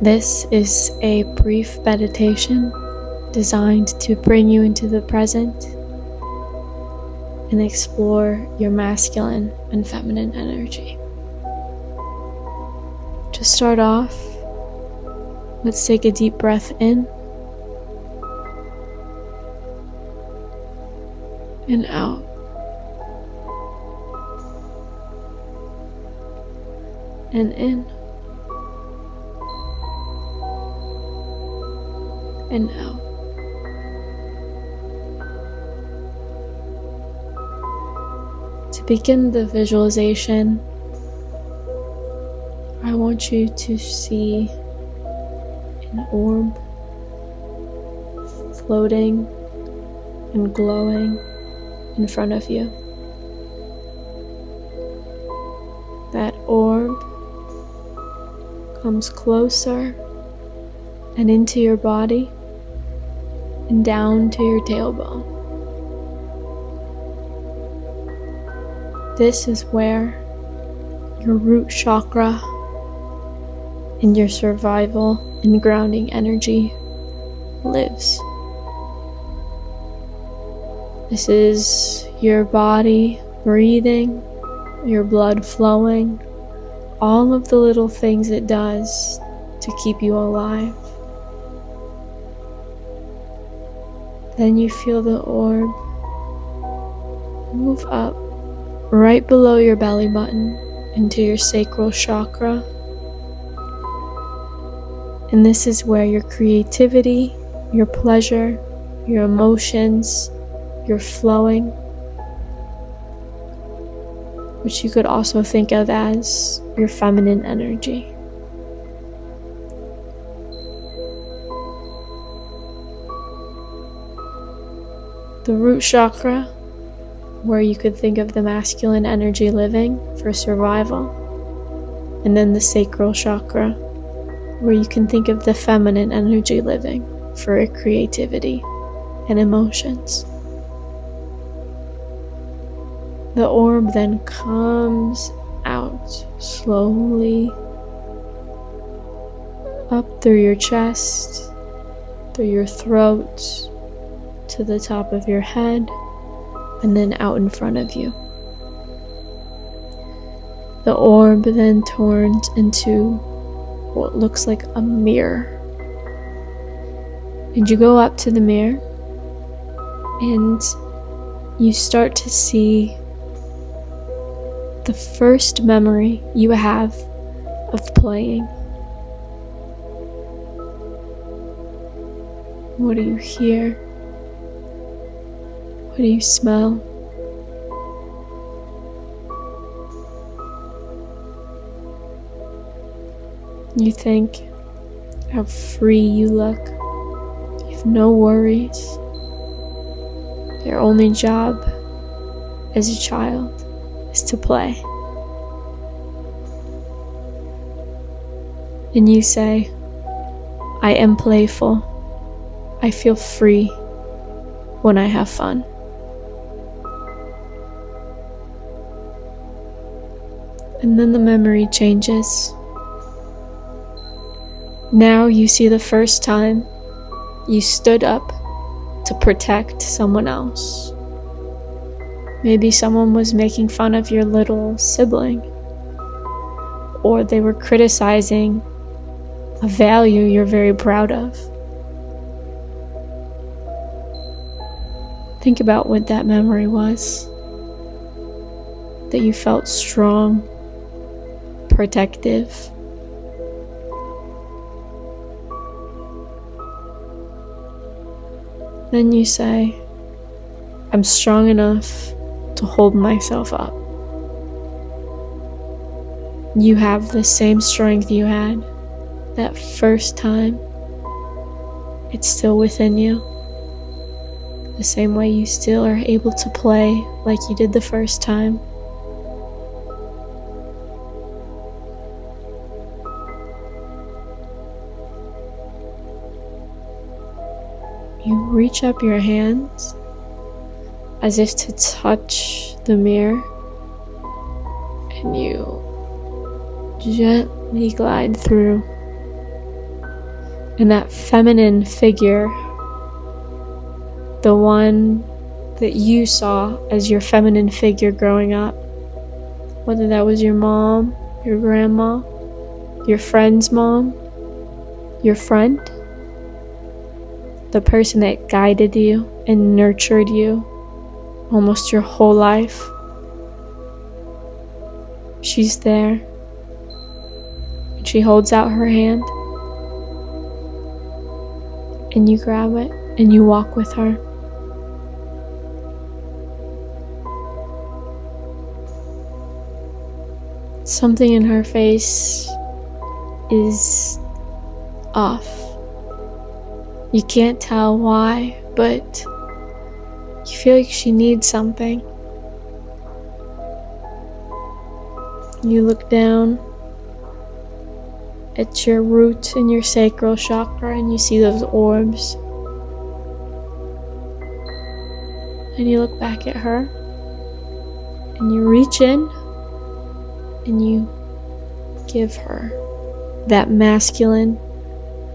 This is a brief meditation designed to bring you into the present and explore your masculine and feminine energy. To start off, let's take a deep breath in and out. And in and out. To begin the visualization, I want you to see an orb floating and glowing in front of you. That orb comes closer and into your body and down to your tailbone. This is where your root chakra and your survival and grounding energy lives. This is your body breathing, your blood flowing, all of the little things it does to keep you alive. Then you feel the orb move up right below your belly button into your sacral chakra. And this is where your creativity, your pleasure, your emotions, your flowing, which you could also think of as your feminine energy. The root chakra, where you could think of the masculine energy living for survival, and then the sacral chakra, where you can think of the feminine energy living for creativity and emotions. The orb then comes out slowly up through your chest, through your throat, to the top of your head, and then out in front of you. The orb then turns into what looks like a mirror. And you go up to the mirror and you start to see the first memory you have of playing. What do you hear? What do you smell? You think how free you look. You have no worries. Your only job as a child is to play. And you say, I am playful. I feel free when I have fun. And then the memory changes. Now you see the first time you stood up to protect someone else. Maybe someone was making fun of your little sibling, or they were criticizing a value you're very proud of. Think about what that memory was. That you felt strong, protective. Then you say, I'm strong enough to hold myself up. You have the same strength you had that first time. It's still within you. The same way you still are able to play like you did the first time. You reach up your hands as if to touch the mirror, and you gently glide through And that feminine figure, the one that you saw as your feminine figure growing up, whether that was your mom, your grandma, your friend's mom, your friend, the person that guided you and nurtured you almost your whole life, she's there. And she holds out her hand, and you grab it and you walk with her. Something in her face is off. You can't tell why, but you feel like she needs something. You look down at your root in your sacral chakra and you see those orbs. And you look back at her and you reach in and you give her that masculine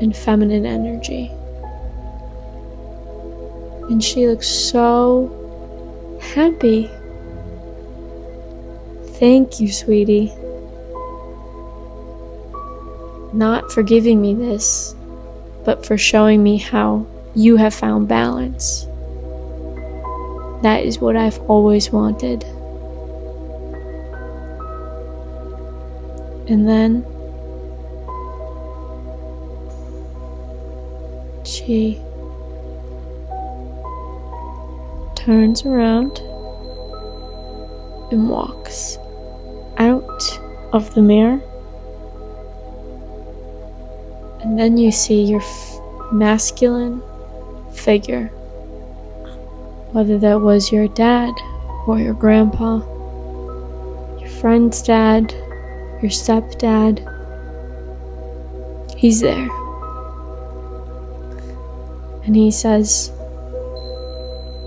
and feminine energy. And she looks so happy. Thank you, sweetie. Not for giving me this, but for showing me how you have found balance. That is what I've always wanted. And then she turns around and walks out of the mirror. And then you see your masculine figure, whether that was your dad or your grandpa, your friend's dad, your stepdad. He's there. And he says,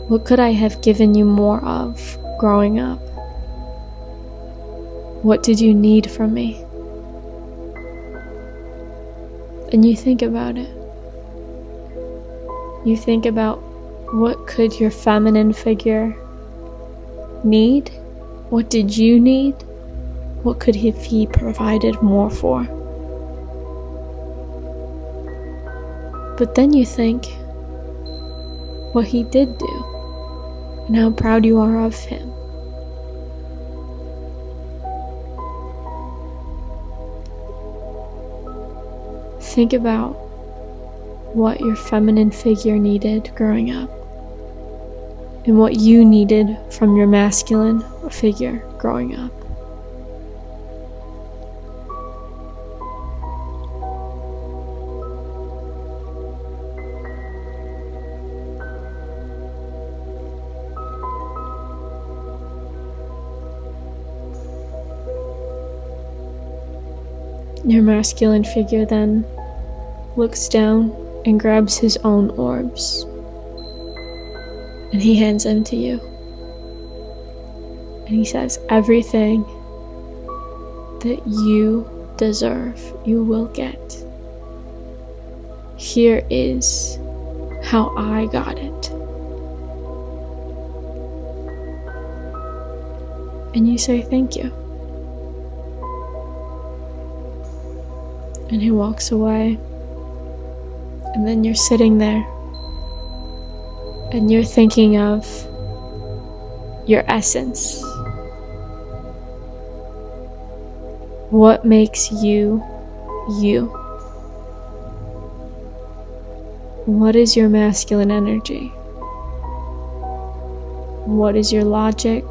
"What could I have given you more of growing up? What did you need from me?" And you think about it. You think about what could your feminine figure need? What did you need? What could he provided more for? But then you think what he did do and how proud you are of him. Think about what your feminine figure needed growing up and what you needed from your masculine figure growing up. Your masculine figure then looks down and grabs his own orbs, and he hands them to you. And he says, "Everything that you deserve, you will get. Here is how I got it." And you say, "Thank you." And he walks away. And then you're sitting there and you're thinking of your essence. What makes you, you? What is your masculine energy? What is your logic?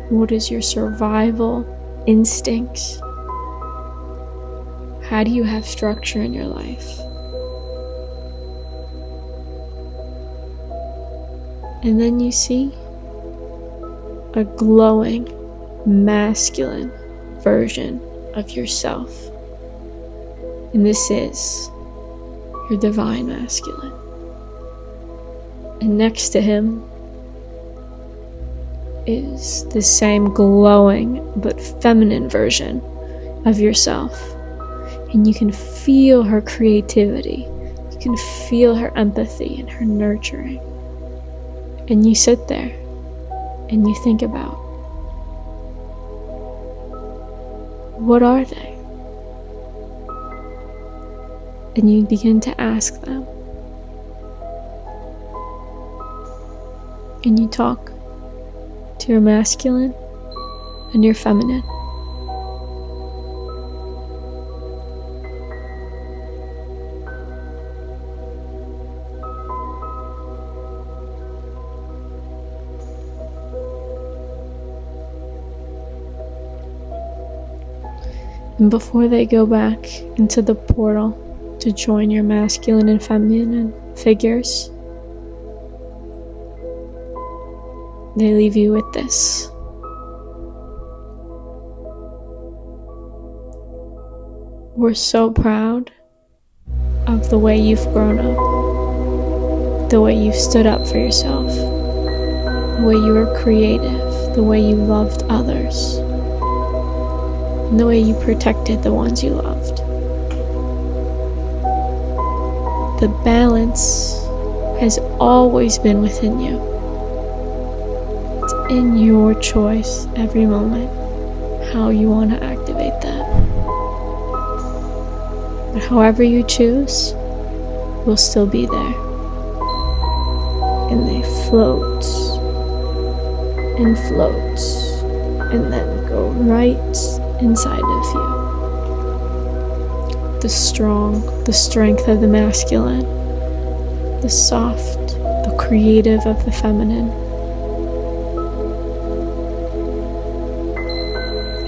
What is your survival instincts? How do you have structure in your life? And then you see a glowing, masculine version of yourself. And this is your divine masculine. And next to him is the same glowing but feminine version of yourself. And you can feel her creativity. You can feel her empathy and her nurturing. And you sit there and you think about, what are they? And you begin to ask them. And you talk to your masculine and your feminine. And before they go back into the portal to join your masculine and feminine figures, they leave you with this. We're so proud of the way you've grown up, the way you've stood up for yourself, the way you were creative, the way you loved others, and the way you protected the ones you loved. The balance has always been within you. It's in your choice every moment how you want to activate that. But however you choose will still be there. And they float and float and then go right inside of you. The strength of the masculine, the soft, the creative of the feminine.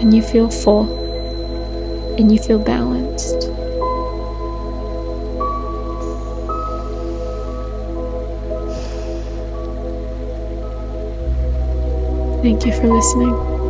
And you feel full, and you feel balanced. Thank you for listening.